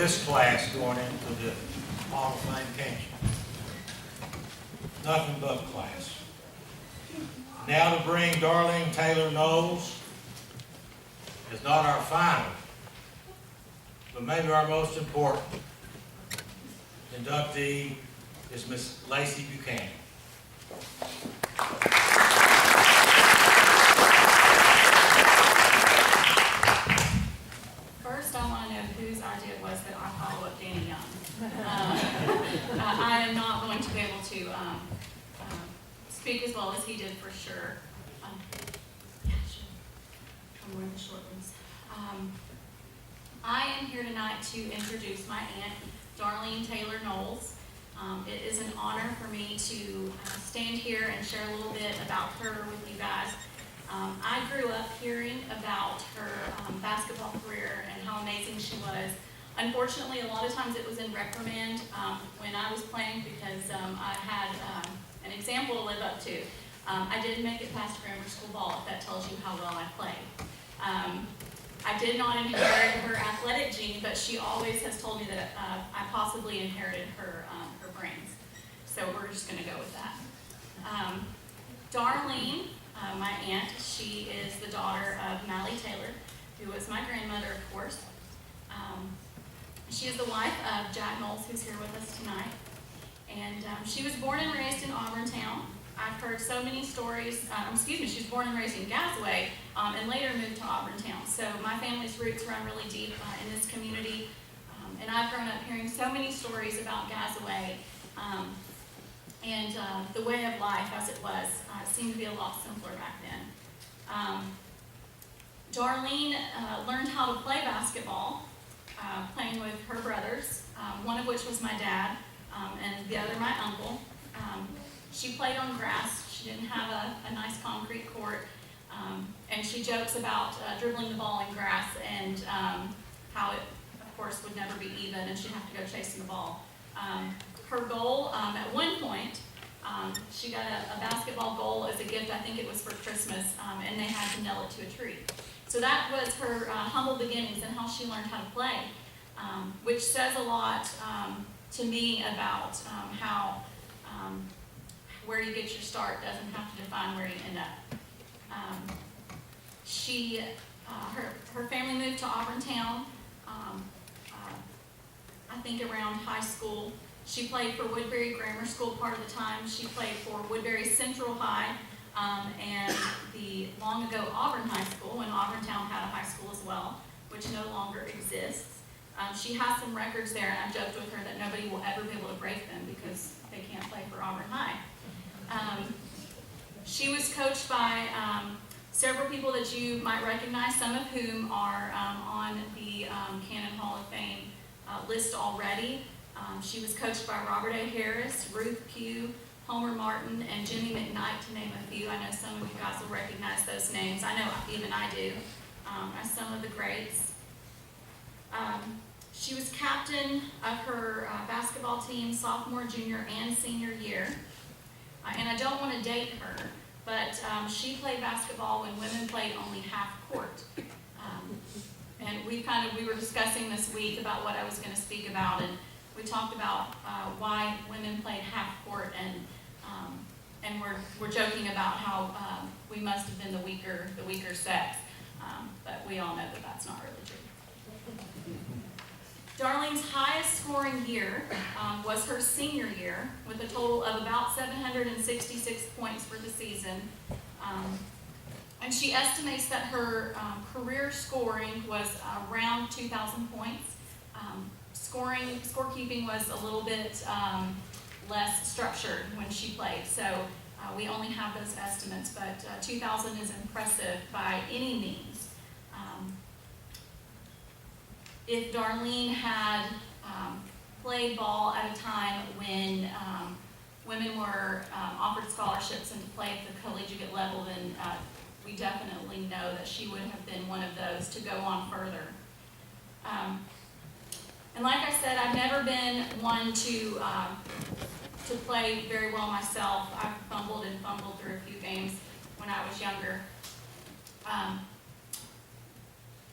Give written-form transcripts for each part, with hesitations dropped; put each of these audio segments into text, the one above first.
this class going into the Hall of Fame, can't you? Nothing but class. Now to bring Darlene Taylor Knowles is not our final, but maybe our most important inductee is Miss Lacey Buchanan. First, I want to know whose idea it was that I follow up Danny Young. I am not going to be able to speak as well as he did for sure. Yeah, sure. I'm wearing the short ones. I am here tonight to introduce my aunt, Darlene Taylor Knowles. It is an honor for me to stand here and share a little bit about her with you guys. I grew up hearing about her basketball career and how amazing she was. Unfortunately, a lot of times it was in reprimand when I was playing because I had an example to live up to. I did make it past grammar school ball, if that tells you how well I played. I did not inherit her athletic gene, but she always has told me that I possibly inherited her brains. So we're just going to go with that. Darlene, my aunt, she is the daughter of Mally Taylor, who was my grandmother, of course. She is the wife of Jack Knowles, who's here with us tonight. And she was born and raised in Auburntown. I've heard so many stories, she was born and raised in Gasaway, and later moved to Auburntown. So my family's roots run really deep in this community. And I've grown up hearing so many stories about Gasaway. And the way of life as it was seemed to be a lot simpler back then. Darlene learned how to play basketball, playing with her brothers, one of which was my dad, and the other my uncle. She played on grass. She didn't have a nice concrete court. And she jokes about dribbling the ball in grass and how it, of course, would never be even and she'd have to go chasing the ball. Her goal, at one point, she got a basketball goal as a gift. I think it was for Christmas, and they had to nail it to a tree. So that was her humble beginnings and how she learned how to play, which says a lot to me about how where you get your start doesn't have to define where you end up. Her family moved to Auburntown, I think around high school. She played for Woodbury Grammar School part of the time. She played for Woodbury Central High and the long ago Auburn High School, when Auburntown had a high school as well, which no longer exists. She has some records there, and I've joked with her that nobody will ever be able to break them because they can't play for Auburn High. She was coached by several people that you might recognize, some of whom are on the Cannon Hall of Fame list already. She was coached by Robert A. Harris, Ruth Pugh, Homer Martin, and Jimmy McKnight, to name a few. I know some of you guys will recognize those names. I know even I do, as some of the greats. She was captain of her basketball team sophomore, junior, and senior year. And I don't want to date her, but she played basketball when women played only half court. And we were discussing this week about what I was going to speak about, and we talked about why women played half court, and we're joking about how we must have been the weaker sex, but we all know that that's not really true. Darlene's highest scoring year was her senior year, with a total of about 766 points for the season. And she estimates that her career scoring was around 2,000 points. Scorekeeping was a little bit less structured when she played, so we only have those estimates, but 2,000 is impressive by any means. If Darlene had played ball at a time when women were offered scholarships and to play at the collegiate level, then we definitely know that she would have been one of those to go on further. And like I said, I've never been one to play very well myself. I've fumbled through a few games when I was younger.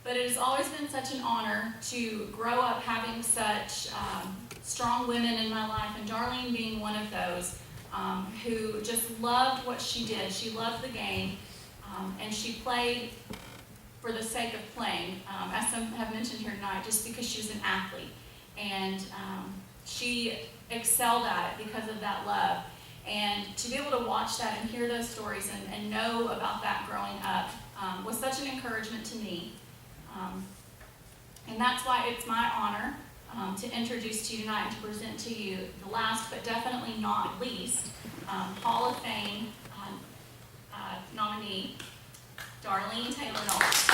but it has always been such an honor to grow up having such strong women in my life, and Darlene being one of those who just loved what she did. She loved the game, and she played for the sake of playing, as some have mentioned here tonight, just because she was an athlete. And she excelled at it because of that love. And to be able to watch that and hear those stories and know about that growing up was such an encouragement to me. And that's why it's my honor to introduce to you tonight and to present to you the last but definitely not least Hall of Fame nominee, Darlene Taylor Knowles.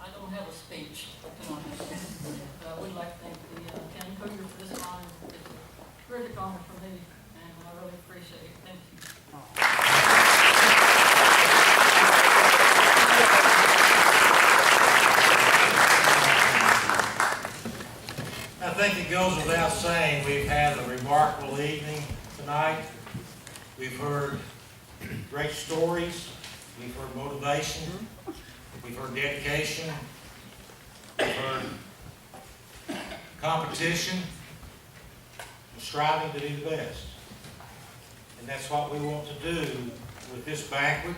I don't have a speech tonight. I would like to thank the county courier for this honor. It's a terrific honor for me, and I really appreciate it. Thank you. I think it goes without saying, we've had a remarkable evening tonight. We've heard great stories, we've heard motivation, we've heard dedication, we've heard competition, and striving to do the best. And that's what we want to do with this banquet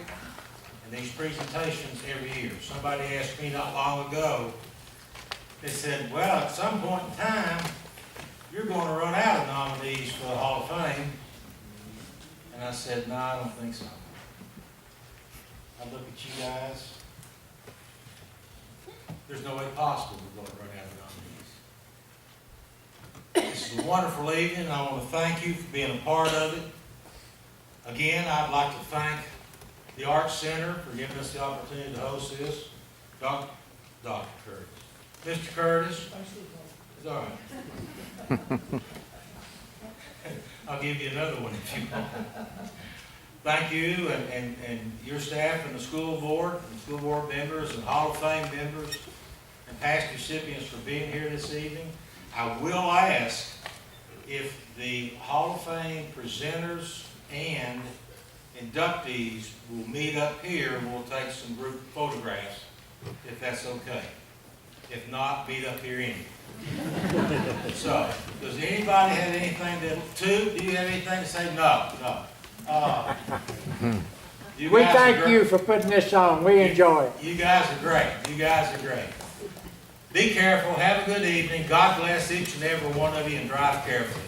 and these presentations every year. Somebody asked me not long ago, they said, well, at some point in time, you're going to run out of nominees for the Hall of Fame. And I said, no, I don't think so. I look at you guys, there's no way possible we're going to run out of nominees. This is a wonderful evening, and I want to thank you for being a part of it. Again, I'd like to thank the Arts Center for giving us the opportunity to host this. Dr. Curtis. Mr. Curtis? It's all right. I'll give you another one if you want. Thank you and your staff and the school board members and Hall of Fame members and past recipients for being here this evening. I will ask if the Hall of Fame presenters and inductees will meet up here and we'll take some group photographs, if that's okay. If not, meet up here anyway. So, does anybody have anything do you have anything to say? No. We thank you for putting this on. We enjoy it. You guys are great. You guys are great. Be careful. Have a good evening. God bless each and every one of you and drive carefully.